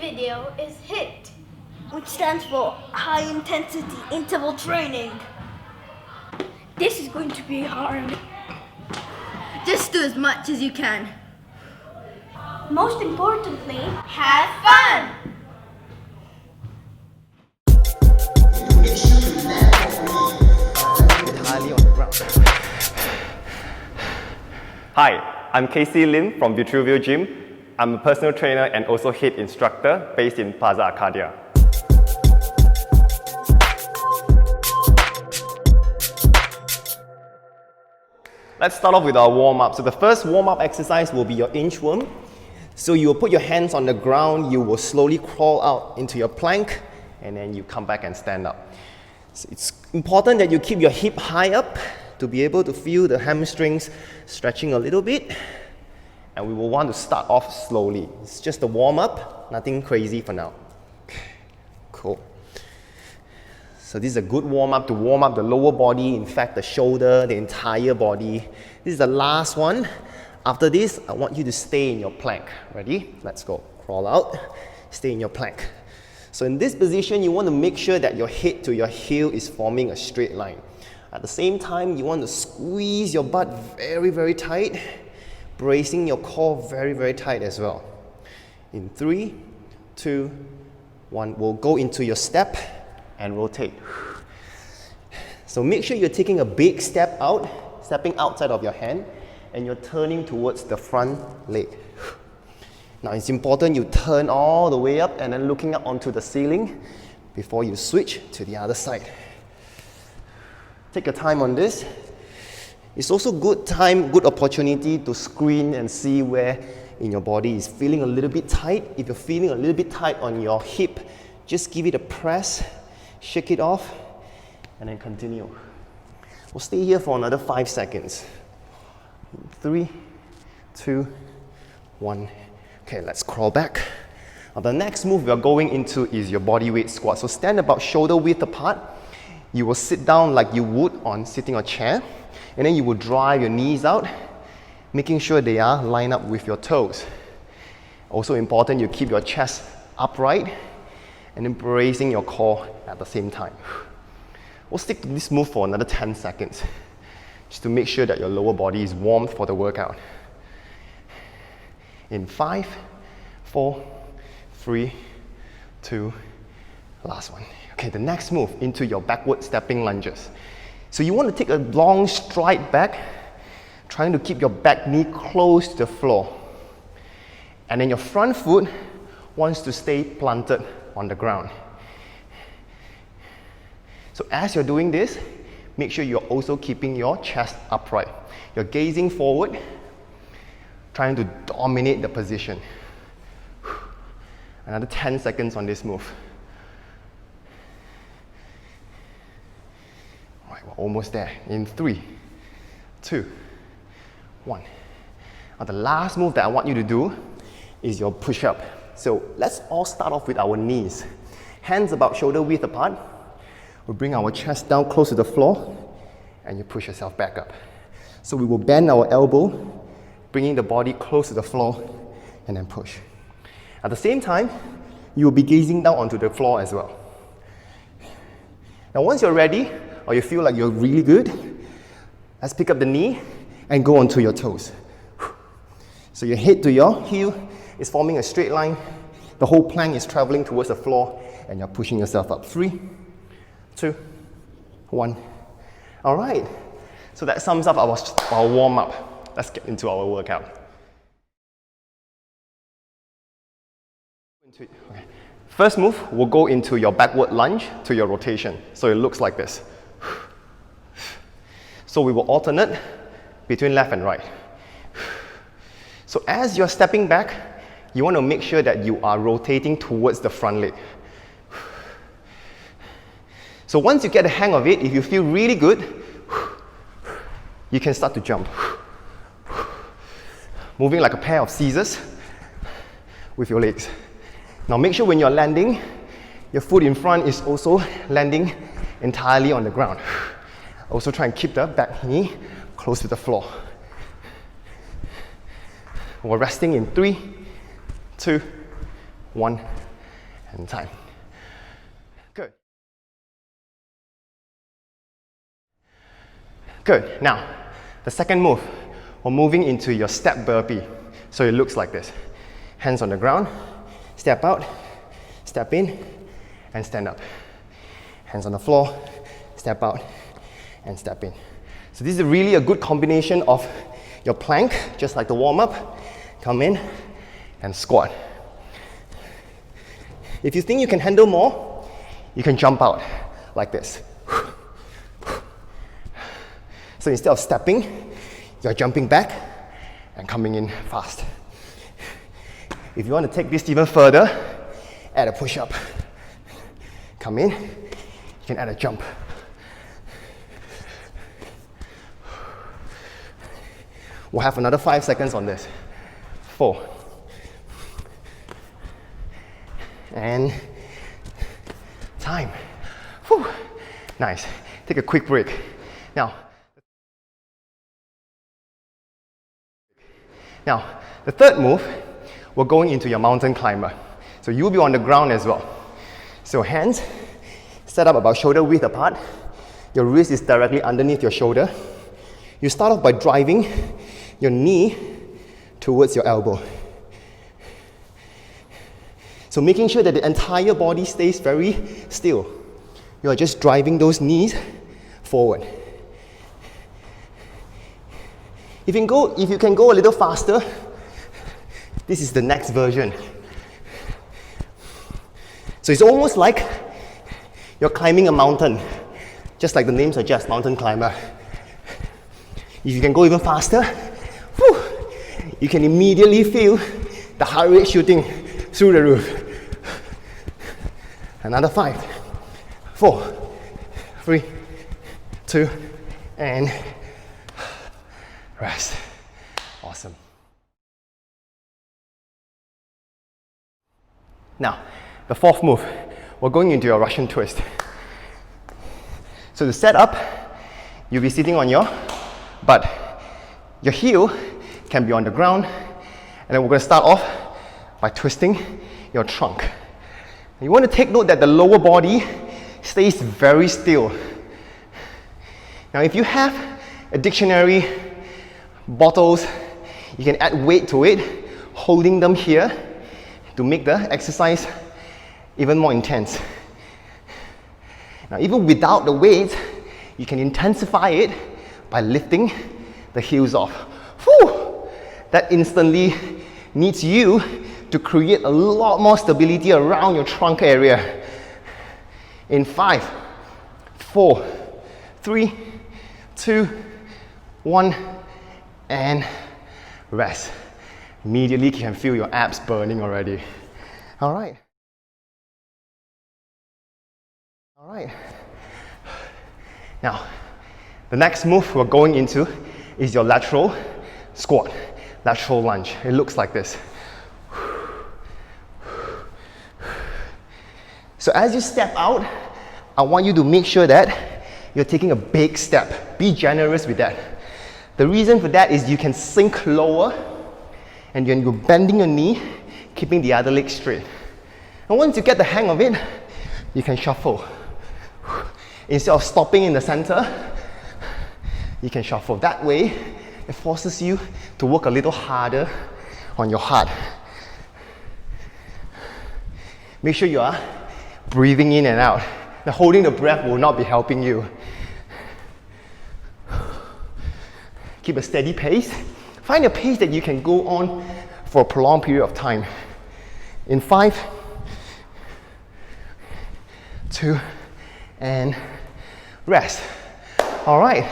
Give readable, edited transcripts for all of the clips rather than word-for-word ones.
video is HIIT, which stands for High Intensity Interval Training. This is going to be hard. Just do as much as you can. Most importantly, have fun! Entirely on the ground. Hi, I'm Casey Lin from Vitruvio Gym. I'm a personal trainer and also HIIT instructor based in Plaza Arkadia. Let's start off with our warm-up. So the first warm-up exercise will be your inchworm. So you will put your hands on the ground, you will slowly crawl out into your plank, and then you come back and stand up. So it's important that you keep your hip high up to be able to feel the hamstrings stretching a little bit. And we will want to start off slowly. It's just a warm-up, nothing crazy for now. Cool. So this is a good warm-up to warm up the lower body, in fact the shoulder, the entire body. This is the last one. After this, I want you to stay in your plank. Ready? Let's go. Crawl out, stay in your plank. So in this position, you want to make sure that your head to your heel is forming a straight line. At the same time, you want to squeeze your butt very, very tight, bracing your core very, very tight as well. In 3, 2, 1, we'll go into your step and rotate. So make sure you're taking a big step out, stepping outside of your hand, and you're turning towards the front leg. Now it's important you turn all the way up and then looking up onto the ceiling before you switch to the other side. Take your time on this. It's also good time, good opportunity to screen and see where in your body is feeling a little bit tight. If you're feeling a little bit tight on your hip, just give it a press, shake it off, and then continue. We'll stay here for another 5 seconds. 3, 2, 1. Okay, let's crawl back. Now the next move we are going into is your body weight squat. So stand about shoulder width apart. You will sit down like you would on sitting on a chair, and then you will drive your knees out, making sure they are lined up with your toes. Also important, you keep your chest upright and then bracing your core at the same time. We'll stick to this move for another 10 seconds, just to make sure that your lower body is warmed for the workout. In 5, 4, 3, 2, last one. Okay, the next move into your backward stepping lunges. So you want to take a long stride back, trying to keep your back knee close to the floor. And then your front foot wants to stay planted on the ground. So as you're doing this, make sure you're also keeping your chest upright. You're gazing forward, trying to dominate the position. Another 10 seconds on this move. All right, we're almost there. In 3, 2, 1. Now the last move that I want you to do is your push-up. So let's all start off with our knees. Hands about shoulder width apart. We'll bring our chest down close to the floor, and you push yourself back up. So we will bend our elbow, bringing the body close to the floor, and then push. At the same time, you will be gazing down onto the floor as well. Now once you're ready, or you feel like you're really good, let's pick up the knee and go onto your toes. So your head to your heel is forming a straight line. The whole plank is traveling towards the floor, and you're pushing yourself up. 3, 2, 1. All right, so that sums up our warm-up. Let's get into our workout. Okay. First move, we'll go into your backward lunge to your rotation. So it looks like this. So we will alternate between left and right. So as you're stepping back, you want to make sure that you are rotating towards the front leg. So once you get the hang of it, if you feel really good, you can start to jump. Moving like a pair of scissors with your legs. Now make sure when you're landing, your foot in front is also landing entirely on the ground. Also try and keep the back knee close to the floor. We're resting in 3, 2, 1, and time. Good. Good. Now, the second move, we're moving into your step burpee. So it looks like this. Hands on the ground, step out, step in, and stand up. Hands on the floor, step out, and step in. So this is really a good combination of your plank, just like the warm-up. Come in and squat. If you think you can handle more, you can jump out like this. So instead of stepping, you're jumping back and coming in fast. If you want to take this even further, add a push-up. Come in, you can add a jump. We'll have another 5 seconds on this. 4. And time. Whew. Nice. Take a quick break. Now, the third move, we're going into your mountain climber. So you'll be on the ground as well. So hands set up about shoulder width apart. Your wrist is directly underneath your shoulder. You start off by driving your knee towards your elbow. So making sure that the entire body stays very still. You are just driving those knees forward. If you can go a little faster, this is the next version. So it's almost like you're climbing a mountain, just like the name suggests, mountain climber. If you can go even faster, whew, you can immediately feel the heart rate shooting through the roof. Another 5, 4, 3, 2, and rest. Awesome. Now, the fourth move, we're going into your Russian twist. So to set up, you'll be sitting on your butt. Your heel can be on the ground, and then we're going to start off by twisting your trunk. You want to take note that the lower body stays very still. Now, if you have a dictionary, bottles, you can add weight to it, holding them here to make the exercise even more intense. Now, even without the weight, you can intensify it by lifting the heels off. Whew! That instantly needs you to create a lot more stability around your trunk area. In 5, 4, 3, 2, 1, and rest. Immediately you can feel your abs burning already. All right. Now, the next move we're going into is your lateral squat, lateral lunge. It looks like this. So as you step out, I want you to make sure that you're taking a big step. Be generous with that. The reason for that is you can sink lower, and then you're bending your knee, keeping the other leg straight. And once you get the hang of it, you can shuffle. Instead of stopping in the center, you can shuffle. That way, it forces you to work a little harder on your heart. Make sure you are breathing in and out. Now, holding the breath will not be helping you. Keep a steady pace. Find a pace that you can go on for a prolonged period of time. In 5, 2, and rest. All right.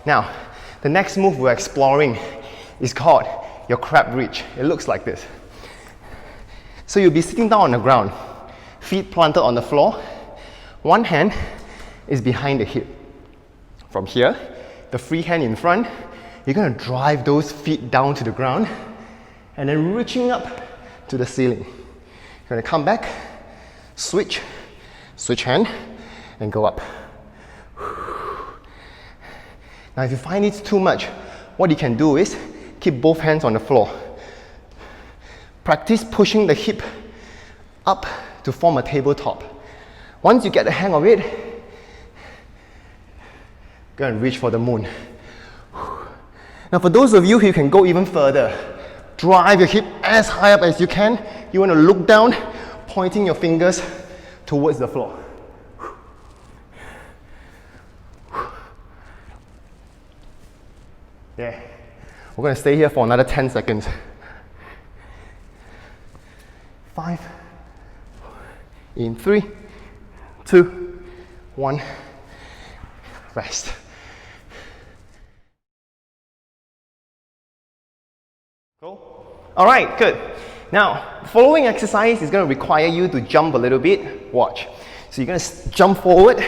Now, the next move we're exploring is called your crab reach. It looks like this. So you'll be sitting down on the ground, feet planted on the floor. One hand is behind the hip. From here, the free hand in front, you're going to drive those feet down to the ground and then reaching up to the ceiling. You're going to come back, switch hand, and go up. Now, if you find it's too much, what you can do is keep both hands on the floor. practice pushing the hip up to form a tabletop. Once you get the hang of it, go and reach for the moon. Now for those of you who can go even further, drive your hip as high up as you can. You want to look down, pointing your fingers towards the floor. Yeah, we're going to stay here for another 10 seconds. 5, in 3, 2, 1, rest. Cool? All right, good. Now, the following exercise is going to require you to jump a little bit. Watch. So you're going to jump forward,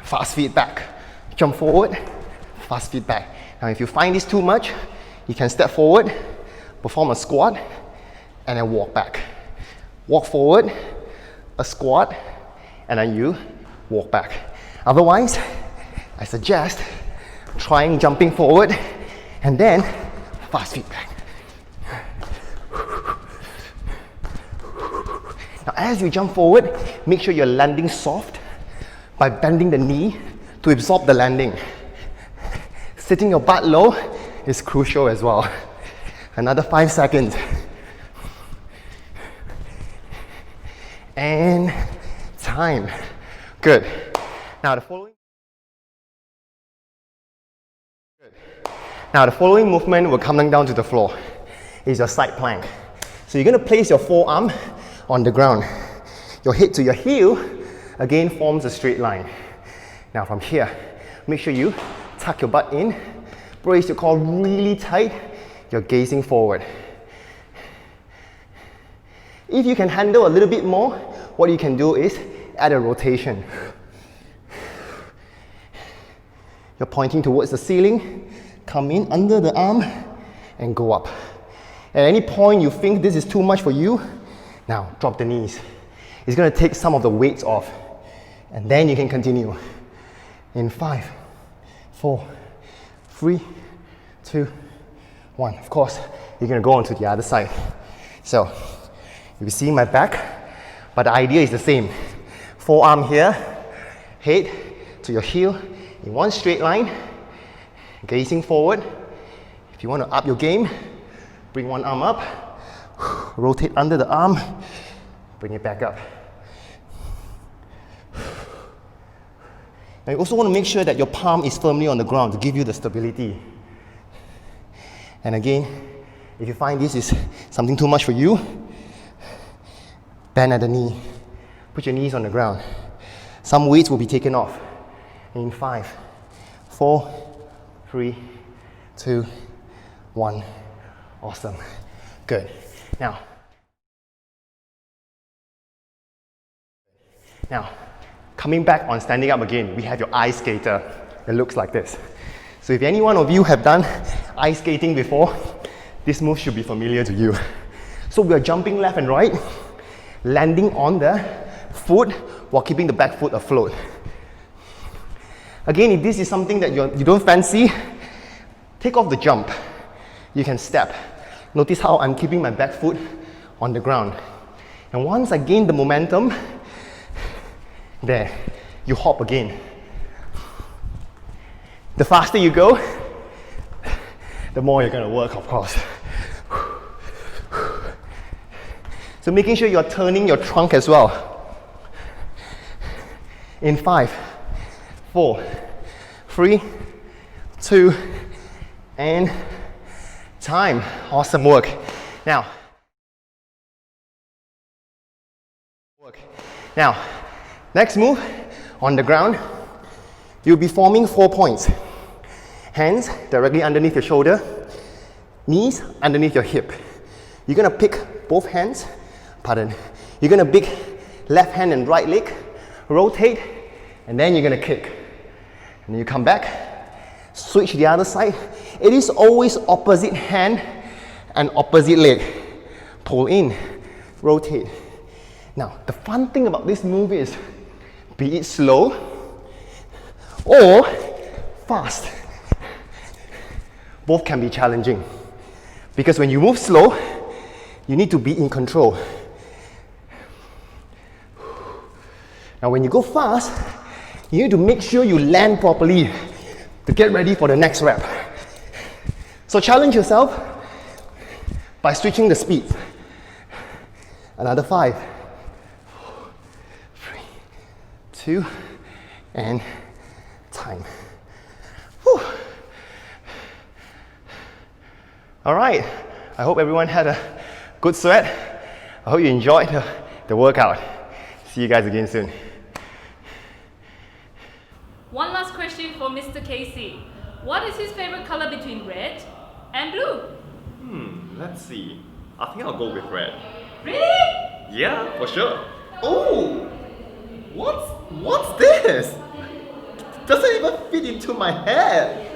fast feet back. Jump forward, fast feet back. Now, if you find this too much, you can step forward, perform a squat, and then walk back. Walk forward, a squat, and then you walk back. Otherwise, I suggest trying jumping forward and then fast feet back. Now, as you jump forward, make sure you're landing soft by bending the knee to absorb the landing. Sitting your butt low is crucial as well. Another 5 seconds. And time. Good. Now the following movement will come down to the floor. Is your side plank. So you're going to place your forearm on the ground. Your head to your heel again forms a straight line. Now from here, make sure you tuck your butt in, brace your core really tight, you're gazing forward. If you can handle a little bit more, what you can do is add a rotation. You're pointing towards the ceiling, come in under the arm and go up. At any point you think this is too much for you, now drop the knees. It's going to take some of the weights off and then you can continue. In 5, 4, 3, 2, 1. Of course, you're going to go on to the other side. So, you see my back, but the idea is the same. Forearm here, head to your heel in one straight line, gazing forward. If you want to up your game, bring one arm up, rotate under the arm, bring it back up. Now you also want to make sure that your palm is firmly on the ground to give you the stability. And again, if you find this is something too much for you, bend at the knee. Put your knees on the ground. Some weights will be taken off. In 5, 4, 3, 2, 1. Awesome. Good. Now, coming back on standing up again, we have your ice skater. It looks like this. So if any one of you have done ice skating before, this move should be familiar to you. So we are jumping left and right, landing on the foot while keeping the back foot afloat. Again, if this is something that you don't fancy, take off the jump. You can step. Notice how I'm keeping my back foot on the ground. And once I gain the momentum, there, you hop again. The faster you go, the more you're going to work, of course. So making sure you're turning your trunk as well. In 5, 4, 3, 2, and time. Awesome work. Now, next move, on the ground, you'll be forming 4 points. Hands directly underneath your shoulder, knees underneath your hip. You're gonna pick both hands, you're gonna pick left hand and right leg, rotate, and then you're gonna kick. And then you come back, switch the other side. It is always opposite hand and opposite leg. Pull in, rotate. Now, the fun thing about this move is, be it slow or fast, both can be challenging. Because when you move slow, You need to be in control. Now when you go fast, you need to make sure you land properly to get ready for the next rep. So challenge yourself by switching the speed. Another 5, 4, 3, 2, and time. Whew. All right, I hope everyone had a good sweat. I hope you enjoyed the workout. See you guys again soon. One last question for Mr. Casey. What is his favorite color between red and blue? Let's see. I think I'll go with red. Really? Yeah, for sure. Oh! What's this? Doesn't even fit into my head.